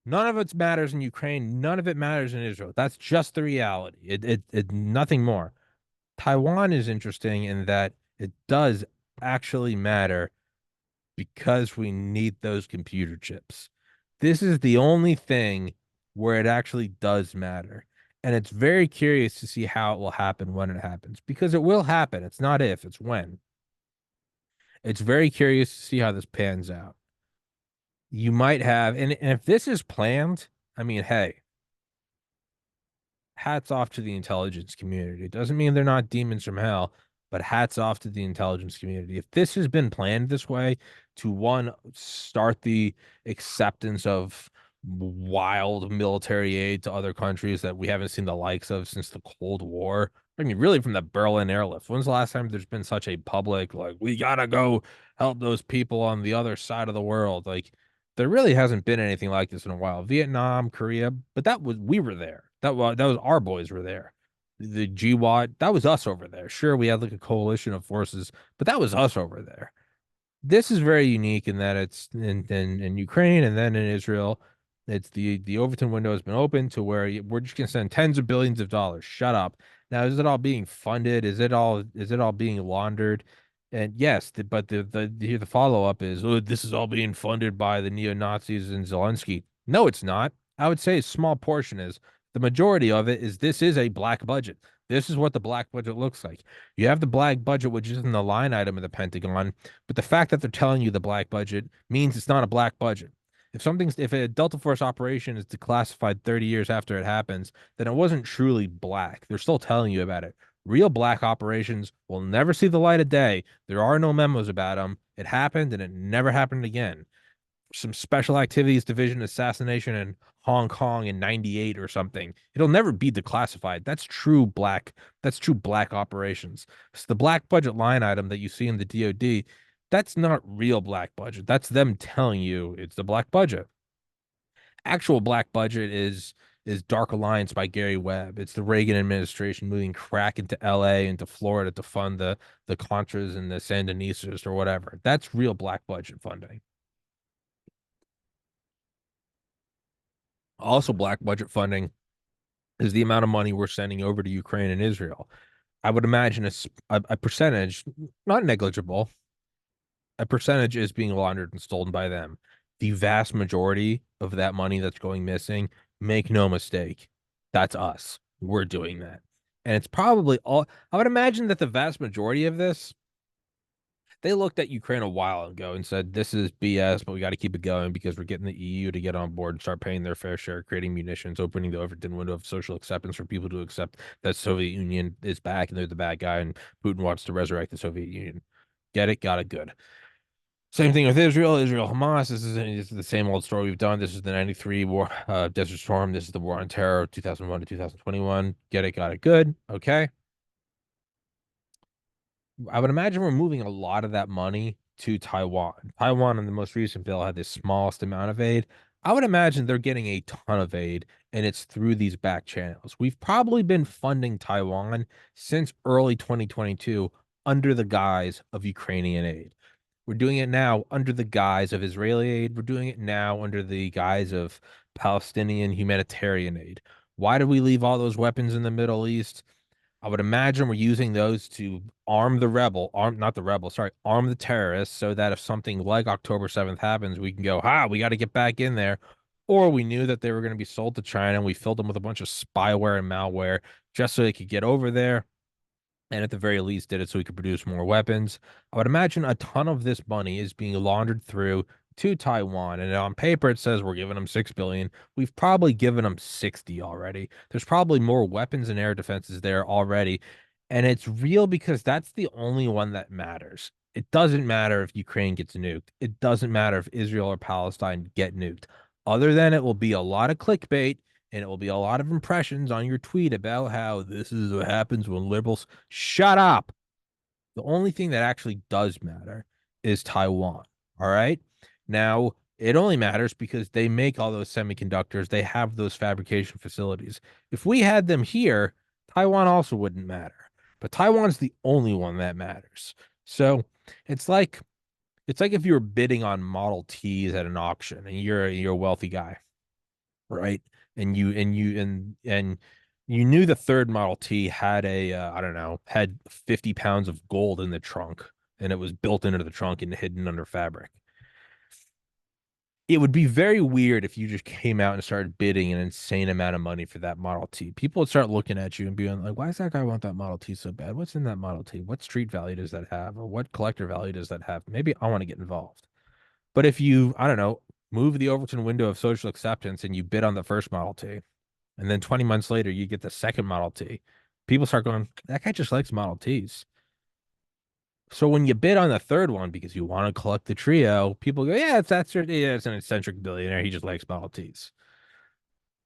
None of it matters in Ukraine. None of it matters in Israel. That's just the reality. It nothing more. Taiwan is interesting in that it does actually matter because we need those computer chips. This is the only thing where it actually does matter. And it's very curious to see how it will happen when it happens because it will happen. It's not if, it's when. It's very curious to see how this pans out. You might have, and if this is planned, I mean, hey, hats off to the intelligence community. It doesn't mean they're not demons from hell, but hats off to the intelligence community. If this has been planned this way to one, start the acceptance of wild military aid to other countries that we haven't seen the likes of since the Cold War. I mean, really from the Berlin airlift. When's the last time there's been such a public, like, we gotta go help those people on the other side of the world? Like, there really hasn't been anything like this in a while. Vietnam, Korea, but we were there. That was our boys were there. The GWAT, that was us over there. Sure, we had like a coalition of forces, but that was us over there. This is very unique in that it's in Ukraine and then in Israel. It's the Overton window has been open to where we're just gonna send tens of billions of dollars. Shut up. Now, is it all being funded? Is it all being laundered? And yes, but the follow up is, oh, this is all being funded by the neo Nazis and Zelensky. No, it's not. I would say a small portion is. The majority of it is this is a black budget. This is what the black budget looks like. You have the black budget, which isn't the line item of the Pentagon, but the fact that they're telling you the black budget means it's not a black budget. If a Delta Force operation is declassified 30 years after it happens, then it wasn't truly black. They're still telling you about it. Real black operations will never see the light of day. There are no memos about them. It happened and it never happened again. Some special activities division assassination in Hong Kong in 98 or something. It'll never be declassified. That's true black operations. So the black budget line item that you see in the DoD, that's not real black budget. That's them telling you it's the black budget. Actual black budget is Dark Alliance by Gary Webb. It's the Reagan administration moving crack into LA, into Florida to fund the Contras and the Sandinistas or whatever. That's real black budget funding. Also, black budget funding is the amount of money we're sending over to Ukraine and Israel. I would imagine a percentage, not negligible, a percentage is being laundered and stolen by them. The vast majority of that money that's going missing, make no mistake, that's us. We're doing that. And it's probably all, I would imagine that the vast majority of this, they looked at Ukraine a while ago and said, this is BS, but we got to keep it going because we're getting the EU to get on board and start paying their fair share, creating munitions, opening the Overton window of social acceptance for people to accept that Soviet Union is back and they're the bad guy and Putin wants to resurrect the Soviet Union. Get it? Got it. Good. Same thing with Israel, Hamas. This is the same old story we've done. This is the 93 war, Desert Storm. This is the war on terror, 2001 to 2021. Get it? Got it. Good. Okay. I would imagine we're moving a lot of that money to Taiwan. Taiwan in the most recent bill had the smallest amount of aid. I would imagine they're getting a ton of aid, and it's through these back channels. We've probably been funding Taiwan since early 2022 under the guise of Ukrainian aid. We're doing it now under the guise of Israeli aid. We're doing it now under the guise of Palestinian humanitarian aid. Why did we leave all those weapons in the Middle East? I would imagine we're using those to not the rebel, sorry, arm the terrorists so that if something like October 7th happens, we can go, we got to get back in there. or we knew that they were going to be sold to China and we filled them with a bunch of spyware and malware just so they could get over there and at the very least did it so we could produce more weapons. I would imagine a ton of this money is being laundered through to Taiwan. And on paper, it says we're giving them 6 billion. We've probably given them 60 already. There's probably more weapons and air defenses there already. And it's real because that's the only one that matters. It doesn't matter if Ukraine gets nuked. It doesn't matter if Israel or Palestine get nuked. Other than it will be a lot of clickbait and it will be a lot of impressions on your tweet about how this is what happens when liberals shut up. The only thing that actually does matter is Taiwan. All right. Now, it only matters because they make all those semiconductors, they have those fabrication facilities. If we had them here, Taiwan also wouldn't matter. But Taiwan's the only one that matters. So it's like if you were bidding on Model Ts at an auction and you're a wealthy guy, right? And you knew the third Model T had a I don't know, had 50 pounds of gold in the trunk and it was built into the trunk and hidden under fabric. It would be very weird if you just came out and started bidding an insane amount of money for that Model T. People would start looking at you and being like, why does that guy want that Model T so bad? What's in that Model T? What street value does that have? Or what collector value does that have? Maybe I want to get involved. But if you, I don't know, move the Overton window of social acceptance and you bid on the first Model T, and then 20 months later you get the second Model T, people start going, that guy just likes Model Ts. So when you bid on the third one because you want to collect the trio, people go, yeah, it's an eccentric billionaire. He just likes Model Ts.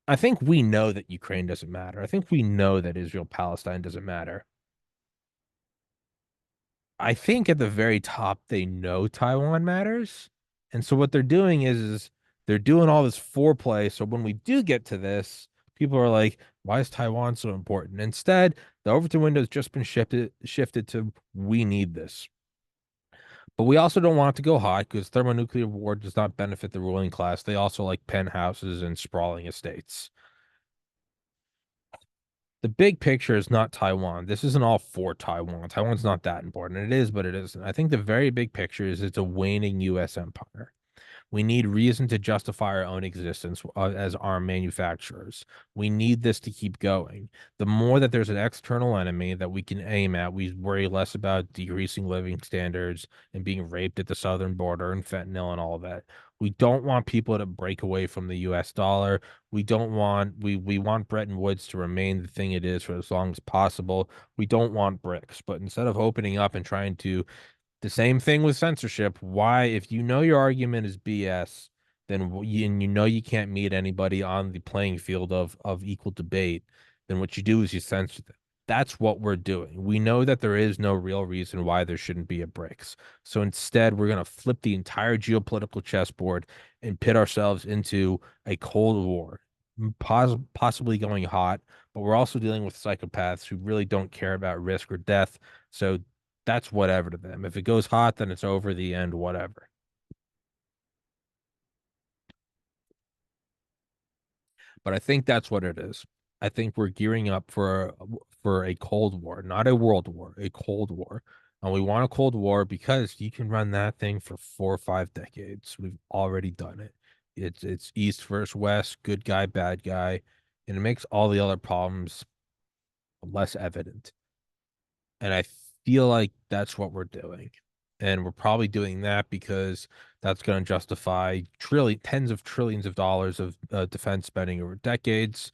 I think we know that Ukraine doesn't matter. I think we know that Israel Palestine doesn't matter. I think at the very top they know Taiwan matters. And so what they're doing is they're doing all this foreplay. So when we do get to this, people are like, why is Taiwan so important? Instead, the Overton window has just been shifted to we need this. But we also don't want it to go hot because thermonuclear war does not benefit the ruling class. They also like penthouses and sprawling estates. The big picture is not Taiwan. This isn't all for Taiwan. Taiwan's not that important. It is, but it isn't. I think the very big picture is it's a waning U.S. empire. We need reason to justify our own existence as arm manufacturers. We need this to keep going. The more that there's an external enemy that we can aim at, we worry less about decreasing living standards and being raped at the southern border and fentanyl and all of that. We don't want people to break away from the US dollar. We want Bretton Woods to remain the thing it is for as long as possible. We don't want BRICS, but instead of opening up and trying to the same thing with censorship. Why, if you know your argument is BS, then and you know you can't meet anybody on the playing field of equal debate, then what you do is you censor them. That's what we're doing. We know that there is no real reason why there shouldn't be a BRICS. So instead, we're going to flip the entire geopolitical chessboard and pit ourselves into a Cold War, possibly going hot. But we're also dealing with psychopaths who really don't care about risk or death. So that's whatever to them. If it goes hot, then it's over the end, whatever. But I think that's what it is. I think we're gearing up for a Cold War, not a World War, a Cold War. And we want a Cold War because you can run that thing for 4 or 5 decades. We've already done it. It's East versus West, good guy, bad guy, and it makes all the other problems less evident. And I feel like that's what we're doing. And we're probably doing that because that's going to justify tens of trillions of dollars of defense spending over decades,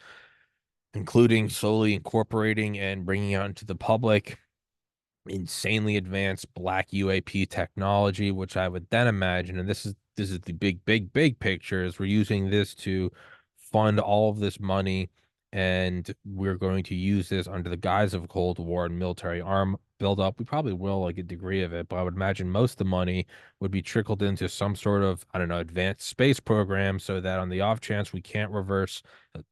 including slowly incorporating and bringing out into the public insanely advanced black UAP technology, which I would then imagine, and this is the big picture, is we're using this to fund all of this money, and we're going to use this under the guise of Cold War and military arm buildup. We probably will like a degree of it, but I would imagine most of the money would be trickled into some sort of, I don't know, advanced space program so that on the off chance we can't reverse,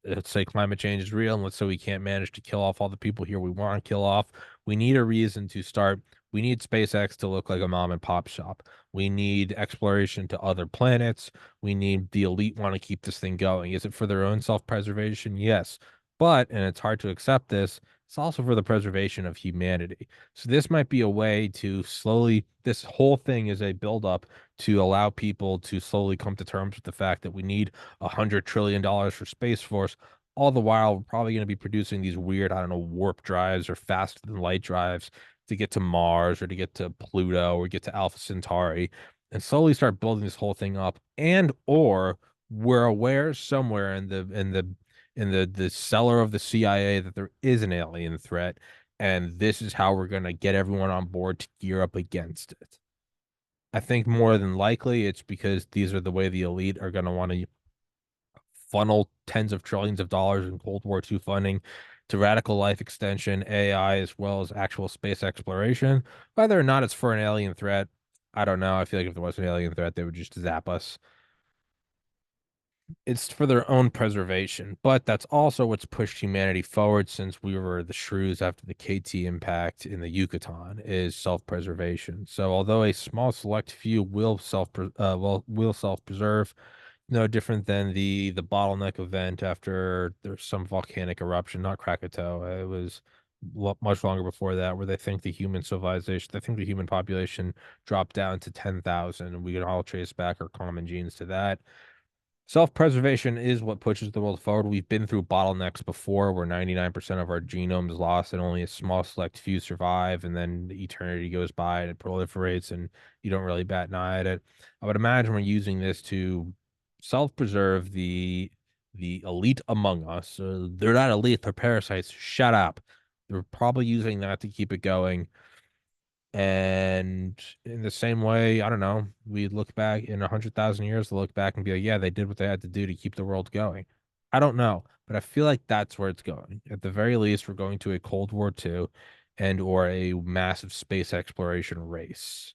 let's say climate change is real, and let's say we can't manage to kill off all the people here we want to kill off, we need a reason to start. We need SpaceX to look like a mom and pop shop. We need exploration to other planets. We need the elite want to keep this thing going. Is it for their own self-preservation? Yes. But, and it's hard to accept this, It's also for the preservation of humanity. So this might be a way to slowly, this whole thing is a buildup to allow people to slowly come to terms with the fact that we need $100 trillion for Space Force. All the while, we're probably going to be producing these weird, I don't know, warp drives or faster than light drives to get to Mars or to get to Pluto or get to Alpha Centauri and slowly start building this whole thing up. And or we're aware somewhere in the cellar of the CIA that there is an alien threat, and this is how we're gonna get everyone on board to gear up against it. I think more than likely it's because these are the way the elite are gonna want to funnel tens of trillions of dollars in Cold War II funding to radical life extension, AI, as well as actual space exploration. Whether or not it's for an alien threat, I don't know. I feel like if there was an alien threat, they would just zap us. It's for their own preservation, but that's also what's pushed humanity forward since we were the shrews after the KT impact in the Yucatan is self-preservation. So although a small select few will self-preserve, no different than the bottleneck event after there's some volcanic eruption, not Krakatoa. It was much longer before that, where they think the human population dropped down to 10,000, and we can all trace back our common genes to that. Self-preservation is what pushes the world forward. We've been through bottlenecks before where 99% of our genome is lost and only a small select few survive, and then the eternity goes by and it proliferates and you don't really bat an eye at it. I would imagine we're using this to self-preserve the elite among us. They're not elite, they're parasites. Shut up. They're probably using that to keep it going. And in the same way, I don't know, we look back in 100,000 years, to look back and be like, yeah, they did what they had to do to keep the world going. I don't know, but I feel like that's where it's going. At the very least, we're going to a Cold War II and or a massive space exploration race.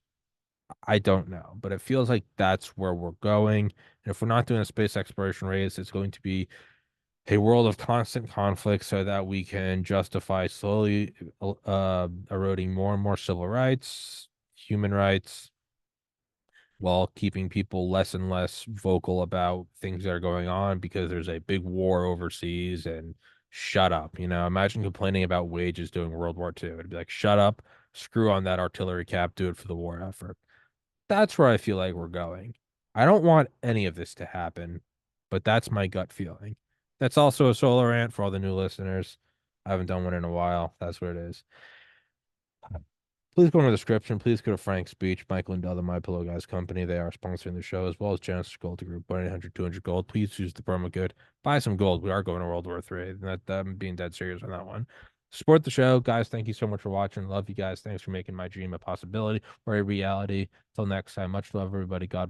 I don't know, but it feels like that's where we're going. And if we're not doing a space exploration race, it's going to be a world of constant conflict so that we can justify slowly eroding more and more civil rights, human rights, while keeping people less and less vocal about things that are going on because there's a big war overseas and shut up. Imagine complaining about wages during World War II. It'd be like, shut up, screw on that artillery cap, do it for the war effort. That's where I feel like we're going. I don't want any of this to happen, but that's my gut feeling. That's also a solo rant for all the new listeners. I haven't done one in a while. That's what it is. Please go in the description. Please go to Frank's Speech, Mike Lindell, the My Pillow Guys Company. They are sponsoring the show as well as Genesis Gold Group, 1-800-200 Gold. Please use the promo code. Buy some gold. We are going to World War III. I'm being dead serious on that one. Support the show, guys. Thank you so much for watching. Love you guys. Thanks for making my dream a possibility or a reality. Till next time, much love, everybody. God